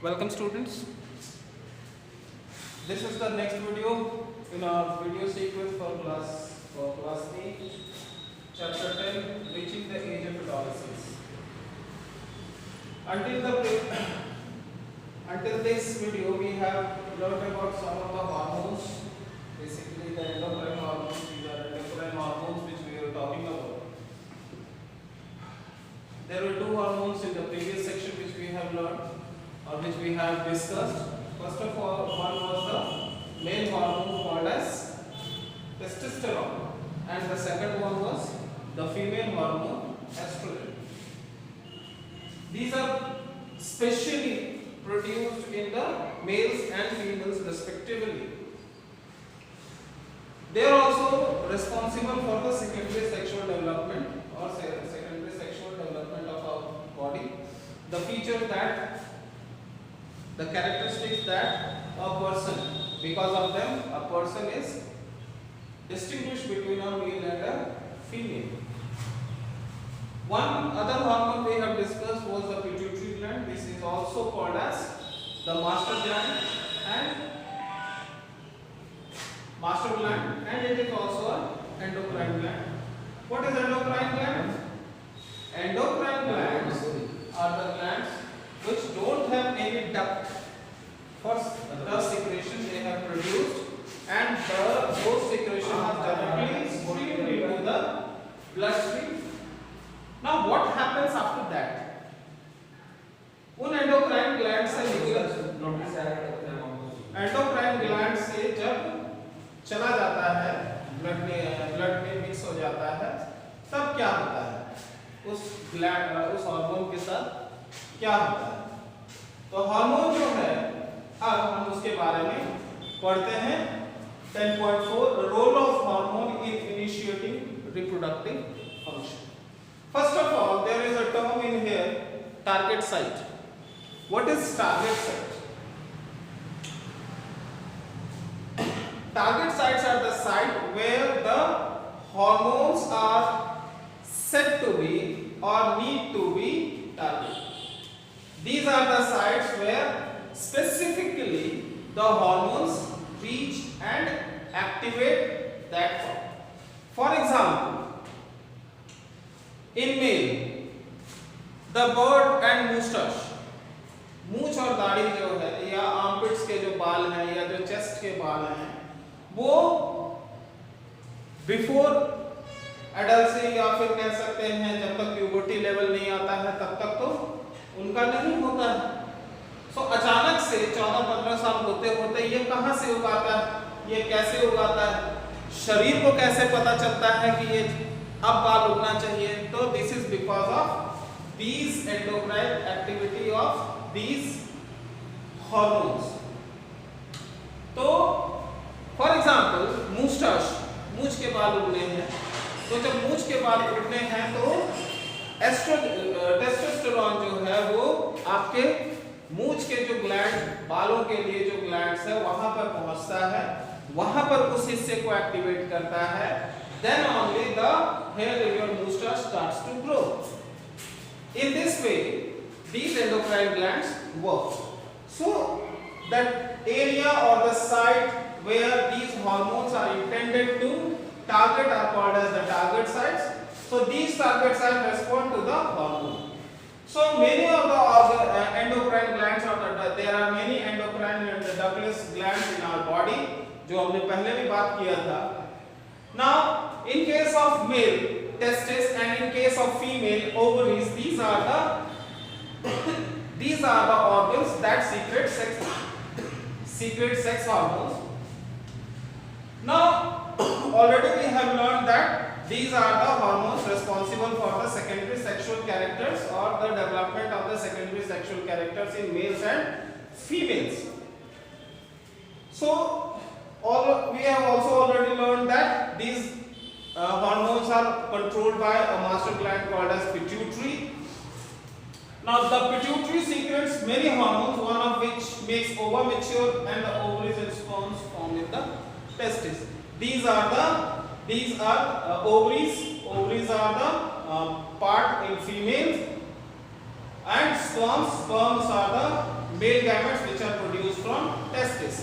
Welcome students. This is the next video in our video sequence for class 8, chapter 10, reaching the age of adolescence. Until this video we have learned about some of the hormones, basically the endocrine hormones. These are endocrine hormones which we are talking about. There were two hormones in the previous section which we have learned or which we have discussed. First of all, one was the male hormone called as testosterone, and the second one was the female hormone estrogen. These are specially produced in the males and females respectively. They are also responsible for the secondary sexual development or secondary sexual development of our body. The feature that, the characteristics that a person, because of them, a person is distinguished between a male and a female. One other hormone we have discussed was the pituitary gland. This is also called as the master gland, and it is also an endocrine gland. What is endocrine gland? Endocrine glands are the glands which don't have any duct for the secretion they have produced, and those secretions are directly streamed into the bloodstream. Now what happens after that? उन endocrine gland से जब चला जाता है blood में mix हो जाता है, तब क्या होता है उस हार्मोन के साथ क्या होता है? तो हार्मोन जो है, अब हम उसके बारे में पढ़ते हैं। 10.4 role of hormone in initiating reproductive function. First of all, there is a term in here, target site. What is target site? Target sites are the site where the hormones are said to be or need to be targeted. These are the sites where specifically the hormones reach and activate that part. For example, in male, the beard and mustache, मूछ और दाढ़ी जो है, या armpits के जो बाल हैं या जो चेस्ट के बाल हैं, वो बिफोर एडल्ट या फिर कह सकते हैं जब तक प्यूबर्टी लेवल नहीं आता है तब तक तो उनका नहीं होता है. सो अचानक से 14-15 साल होते होते ये कहाँ से उगाता है, ये कैसे उगाता है, शरीर को कैसे पता चलता है कि ये अब बाल उगना चाहिए? तो this is because of these endocrine activity of these hormones. तो फॉर एग्जांपल मुस्टाच, मूंछ के बाल उगने हैं, तो जब मूंछ के बाल उगने हैं तो टेस्टोस्टेरोन जो है वो आपके मूंछ के जो ग्लैंड, बालों के लिए जो ग्लैंड्स है वहां पर पहुंचता है, वहां पर उस हिस्से को एक्टिवेट करता है. Then only the hair in your mustache starts to grow. In this way, these endocrine glands work. So that area or the site where these hormones are intended to target are called as the target sites. So these target sites respond to the hormone. So many of the endocrine glands there are many endocrine and Douglas glands in our body, जो हमने पहले भी बात किया था. Now, in case of male testes and in case of female ovaries, these are the organs that secrete sex hormones. Now, already we have learned that these are the hormones responsible for the secondary sexual characters or the development of the secondary sexual characters in males and females. So, we have also already learned that these hormones are controlled by a master gland called as pituitary. Now the pituitary secretes many hormones, one of which makes ova mature and the ovaries and sperms formed in the testes. These are ovaries. Ovaries are the part in females, and sperms are the male gametes which are produced from testes.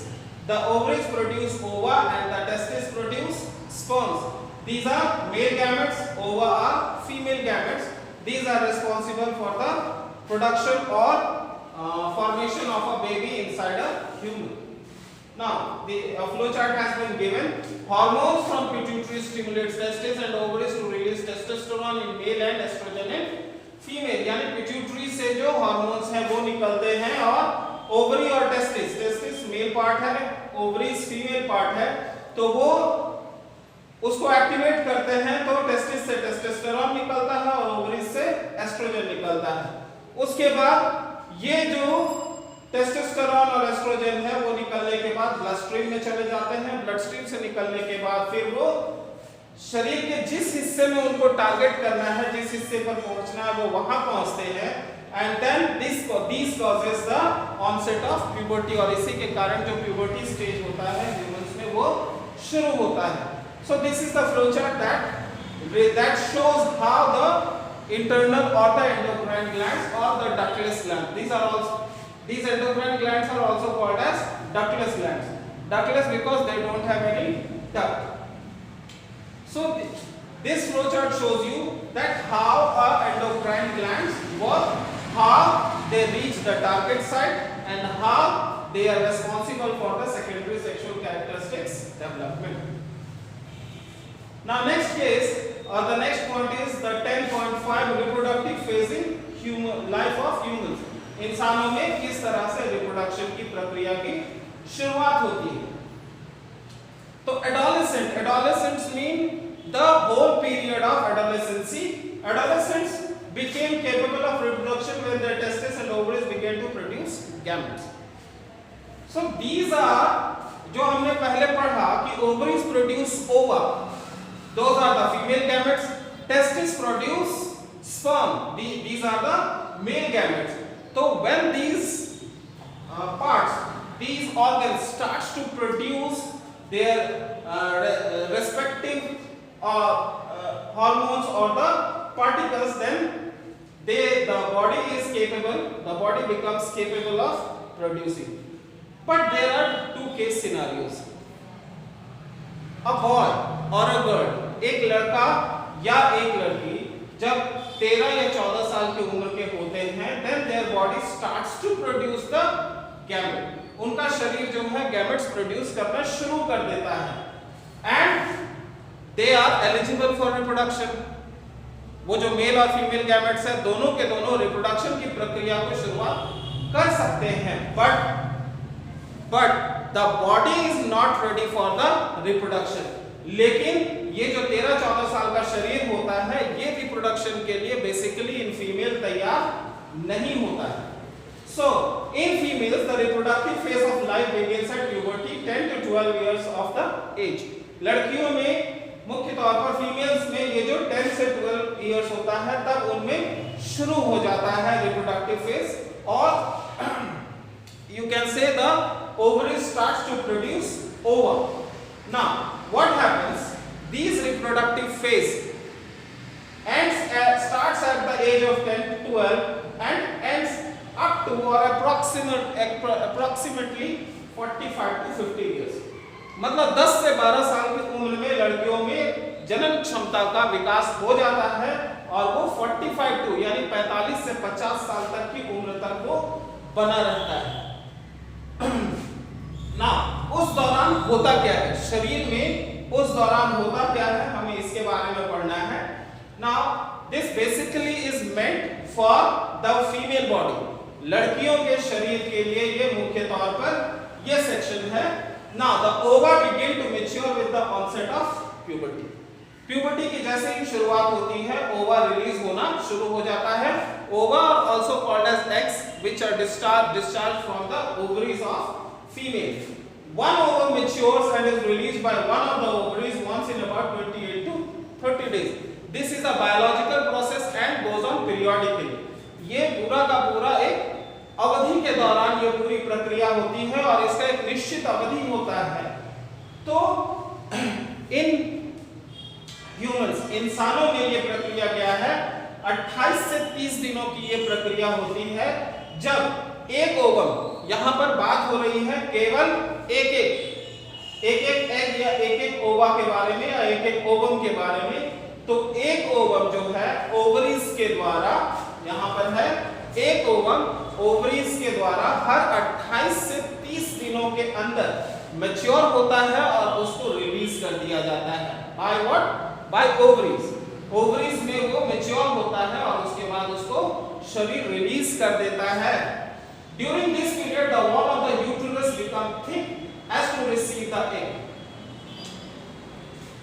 The ovaries produce ova and the testes produce sperms. These are male gametes, ova are female gametes. These are responsible for the production or formation of a baby inside a human. Now the flowchart has been given. Hormones from pituitary stimulates testes and ovaries to release testosterone in male and estrogen in female. यानी pituitary से जो hormones हैं वो निकलते हैं और ovary और testis male part है, ओवरीज फीमेल पार्ट है, तो वो उसको एक्टिवेट करते हैं तो टेस्टिस से टेस्टोस्टेरोन निकलता है और ओवरीज से एस्ट्रोजन निकलता है। उसके बाद ये जो टेस्टोस्टेरोन और एस्ट्रोजन है वो निकलने के बाद ब्लड स्ट्रीम में चले जाते हैं। ब्लड स्ट्रीम से निकलने के बाद फिर वो शरीर के जिस हिस्से में उनको टारगेट करना है, जिस हिस्से पर पहुंचना है, वो वहां पहुंचते हैं। And then this causes the onset of puberty, और इसी के कारण जो प्यूबर्टी स्टेज होता है ह्यूमंस में वो शुरू होता है। So this is the flow chart that shows how the internal or the endocrine glands or the ductless glands, these endocrine glands are also called as ductless glands. Ductless because they don't have any duct. So this flow chart shows you that how endocrine glands work, how they reach the target site, and how they are responsible for the secondary sexual characteristics development. Now next case, the next point is the 10.5 reproductive phase in human life of humans. इंसानों में किस तरह से reproduction की प्रक्रिया की शुरुआत होती है। तो adolescents mean the whole period of adolescency. Adolescents became capable of reproduction when their testes and ovaries began to produce gametes. So these are, जो हमने पहले पढ़ा कि ovaries produce ova, those are the female gametes. Testes produce sperm, these are the male gametes. So when these these organs starts to produce their respective hormones or the particles, then the body becomes capable of producing. But there are two case scenarios. A boy or a girl, एक लड़का या एक लड़की जब 13 या 14 साल की उम्र के होते हैं, then their body starts to produce the gamete. उनका शरीर जो है gametes produce करना शुरू कर देता है and they are eligible for reproduction. वो जो मेल और फीमेल गैमेट्स है दोनों के दोनों रिप्रोडक्शन की प्रक्रिया को शुरुआत कर सकते हैं, but the body is not ready for the reproduction. लेकिन ये जो 13-14 साल का शरीर होता है ये रिप्रोडक्शन के लिए बेसिकली इन फीमेल तैयार नहीं होता है। So in females the reproductive phase of life begins at puberty 10 to 12 years of the age. लड़कियों में मुख्य तौर पर फीमेल्स में ये जो 10 से 12 इयर्स होता है तब उनमें शुरू हो जाता है रिप्रोडक्टिव फेज और you can say the ovary starts to produce ova. Now what happens, these reproductive phase starts at the age of 10 to 12 and ends up to or approximately 45 to 50 years. मतलब 10 से 12 साल की उम्र में लड़कियों में जनन क्षमता का विकास हो जाता है और वो 45 टू यानी 45 से 50 साल तक की उम्र तक वो बना रहता है। ना उस दौरान होता क्या है शरीर में, उस दौरान होता क्या है हमें इसके बारे में पढ़ना है। Now this basically is meant for the female body. लड़कियों के शरीर के लिए ये मुख्य तौर पर ये सेक्शन है। Now the ova begin to mature with the onset of puberty. Puberty की जैसे ही शुरुआत होती है ओवा रिलीज होना शुरू हो जाता है। Ova are also called as eggs which are discharged from the ovaries of female. One ovum matures and is released by one of the ovaries once in about 28 to 30 days. This is a biological process and goes on periodically. ये पूरा का पूरा एक अवधि के दौरान ये पूरी प्रक्रिया होती है और इसका एक निश्चित अवधि होता है। तो इन ह्यूमंस इंसानों में ये प्रक्रिया क्या है, 28 से 30 दिनों की ये प्रक्रिया होती है जब एक ओवम यहाँ पर बात हो रही है केवल एक एग या एक ओवा के बारे में या एक ओवम के बारे में। तो एक ओवम जो है ओवरीज के द्वारा, यहाँ पर है एक ओवम ओवरीज के द्वारा हर 28 से 30 दिनों के अंदर मैच्योर होता है और उसको रिलीज कर दिया जाता है। By what? By ovaries. Ovaries में वो मैच्योर होता है और उसके बाद उसको शरीर रिलीज कर देता है। During this period the wall of the uterus become thick as to receive the egg.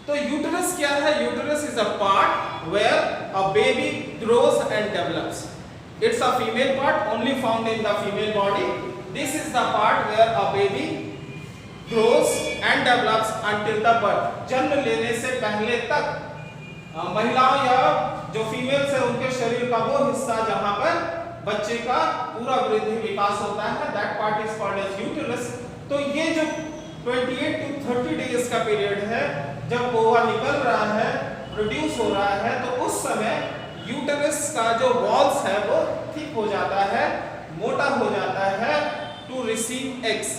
तो यूट्रस क्या है? Uterus is a part where a baby grows and develops. It's a female part only found in the female body. This is the part where a baby grows and develops until the birth. जन्म लेने से पहले तक महिलाओं या जो females है उनके शरीर का वो हिस्सा जहां पर बच्चे का पूरा वृद्धि विकास होता है, that part is called as uterus. तो ये जो 28 to 30 डेज का पीरियड है, जब ओवा निकल रहा है, प्रोड्यूस हो रहा है, तो उस समय यूटेरस का जो वॉल्स है वो थिक हो जाता है, मोटा हो जाता है टू रिसीव एग्स।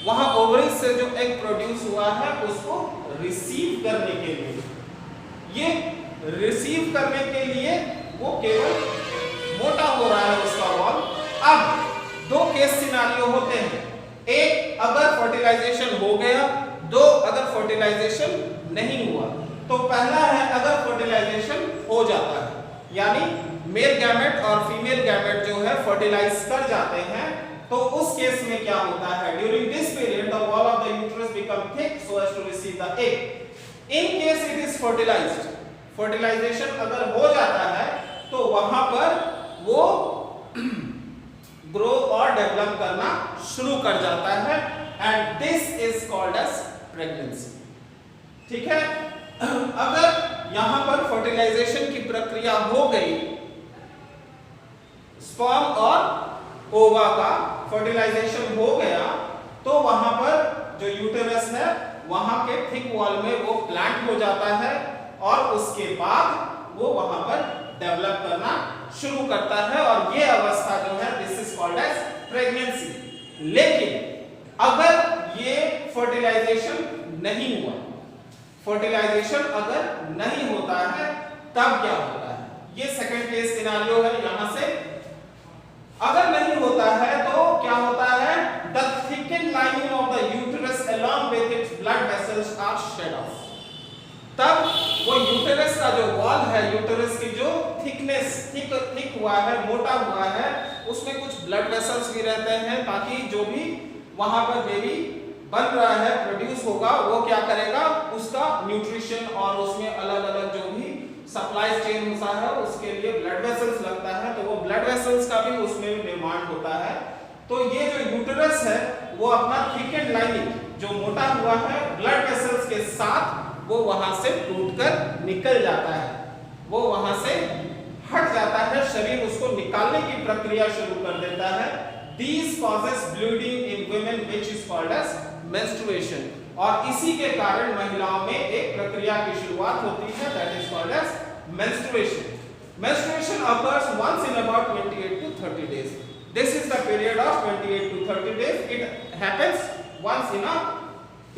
वहां ओवरीज से जो एग प्रोड्यूस हुआ है उसको रिसीव करने के लिए, ये रिसीव करने के लिए वो केवल मोटा हो रहा है उसका वॉल। अब दो केस सिनारियो होते हैं, एक अगर फर्टिलाइजेशन हो गया, दो अगर फर्टिलाइजेशन नहीं हुआ। तो पहला है अगर फर्टिलाइजेशन हो जाता है, यानी मेल गैमेट और फीमेल गैमेट जो है फर्टिलाइज कर जाते हैं, तो उस केस में क्या होता है? During this period the wall of the uterus become thick so as to receive the egg. In case it is fertilised, fertilisation अगर हो जाता है तो वहां पर वो ग्रो और डेवलप करना शुरू कर जाता है and this is called as pregnancy. ठीक है, अगर यहां पर फर्टिलाइजेशन की प्रक्रिया हो गई, स्पर्म और ओवा का फर्टिलाइजेशन हो गया, तो वहां पर जो यूटेरस है वहां के थिक वॉल में वो प्लांट हो जाता है और उसके बाद वो वहां पर डेवलप करना शुरू करता है और ये अवस्था जो है this is called as pregnancy. लेकिन अगर ये फर्टिलाइजेशन नहीं हुआ, फर्टिलाइजेशन अगर नहीं होता है तब क्या होता है? ये सेकंड केस सिनेरियो है। यहां से अगर नहीं होता है तो क्या होता है? The thicken lining of the uterus along with its blood vessels are shed off. तब वो यूटेरस का जो वॉल है, यूटेरस की जो थिकनेस थिक हुआ है, मोटा हुआ है, उसमें कुछ ब्लड वेसल्स भी रहते हैं ताकि जो भी वहां पर बेबी बन रहा है, प्रोड्यूस होगा, वो क्या करेगा? उसका न्यूट्रिशन और उसमें अलग अलग जो भी सप्लाई चेन होता है उसके लिए ब्लड वेसल्स लगता है, तो वो ब्लड वेसल्स का भी उसमें डिमांड होता है। तो ये जो यूटेरस है वो अपना थिकन लाइनिंग जो मोटा हुआ है ब्लड वेसल्स के साथ वो वहां से टूटकर निकल जाता है, वो वहां से हट जाता है, शरीर उसको निकालने की प्रक्रिया शुरू कर देता है। These causes bleeding in women which is called as menstruation। और इसी के कारण महिलाओं में एक प्रक्रिया की शुरुआत होती है that is called as menstruation। Menstruation occurs once in about 28 to 30 days। This is the period of 28 to 30 days। It happens once in a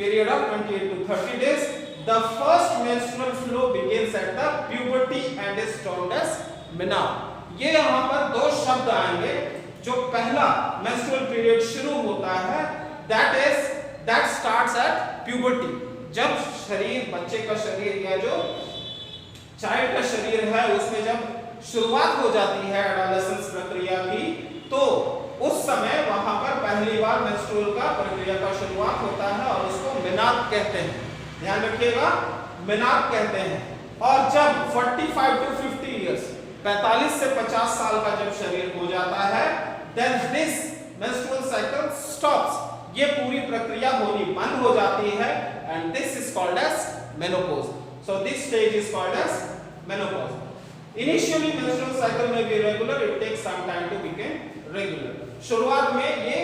period of 28 to 30 days। The first menstrual flow begins at the puberty and is termed as menarche। ये यहाँ पर दो शब्द आएंगे। जो पहला menstrual period शुरू होता है that starts at puberty। जब शरीर, बच्चे का शरीर या जो चाइल्ड का शरीर है उसमें जब शुरुआत हो जाती है एडोलेसेंस प्रक्रिया की, तो उस समय वहां पर पहली बार मेंस्ट्रुअल का प्रक्रिया का शुरुआत होता है और उसको मेनार्क कहते हैं। ध्यान रखिएगा, मेनार्क कहते हैं। और जब 45 to 50 इयर्स 45 से 50 साल का जब शरीर हो जाता है, then this menstrual cycle stops। ये पूरी प्रक्रिया होनी बंद हो जाती है and this is called as menopause। So this stage is called as menopause। Initially menstrual cycle may be irregular, it takes some time to become regular। शुरुआत में ये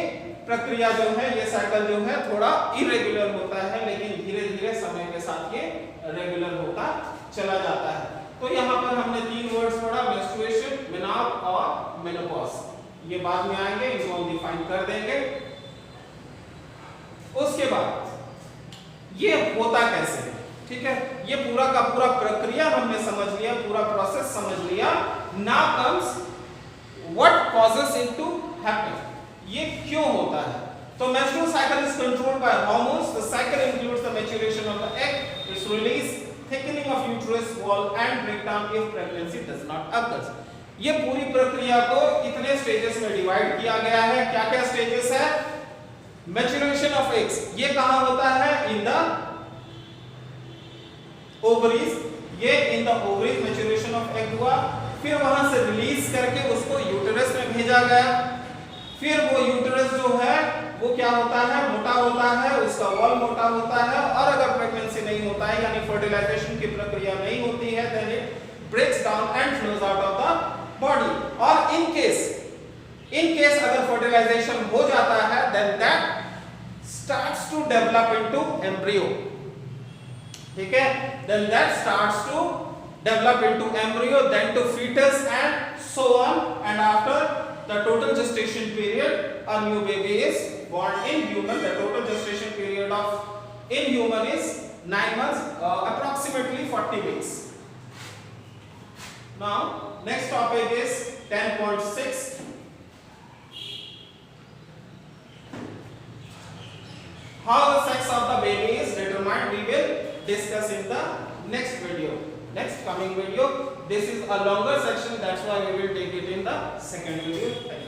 प्रक्रिया जो है, ये साइकिल जो है थोड़ा इरेगुलर होता है, लेकिन धीरे धीरे समय के साथ ये रेगुलर होता चला जाता है। तो यहाँ पर हमने तीन वर्ड्स पढ़ा, मेंस्ट्रुएशन, मेनार्क और मेनोपॉज। ये बाद में आएंगे, इनको हम डिफाइन कर देंगे। उसके बाद ये होता कैसे है, ठीक है, ये पूरा का पूरा प्रक्रिया हमने समझ लिया, पूरा प्रोसेस समझ लिया। Now comes what causes it to happen, ये क्यों होता है। तो menstrual cycle is controlled by hormones. The cycle includes the maturation of the egg, its release, thickening of uterus wall and breakdown if pregnancy does not occur. ये पूरी प्रक्रिया को कितने स्टेजेस में डिवाइड किया गया है, क्या क्या स्टेजेस है। मैच्योरेशन ऑफ एग्स, ये कहां होता है, इन द ओवरीज, ये in the ovaries maturation of egg हुआ। फिर वहां से रिलीज करके उसको यूटेरस में भेजा गया। फिर वो यूटेरस जो है वो क्या होता है, मोटा होता है, उसका वॉल मोटा होता है, और अगर प्रेगनेंसी नहीं होता है यानी फर्टिलाइजेशन की प्रक्रिया नहीं होती है, then it breaks down and flows out of the body. और इन केस अगर फर्टिलाइजेशन हो जाता है, then that starts to develop into embryo, ठीक है, then that starts to develop into embryo, then to fetus and so on, and after the total gestation period a new baby is born in human. The total gestation period of in human is 9 months, approximately 40 weeks. Now next topic is 10.6. How the sex of the baby is determined, we will discuss in the next video, next coming video. This is a longer section, that's why we will take it in the second video. Thank you.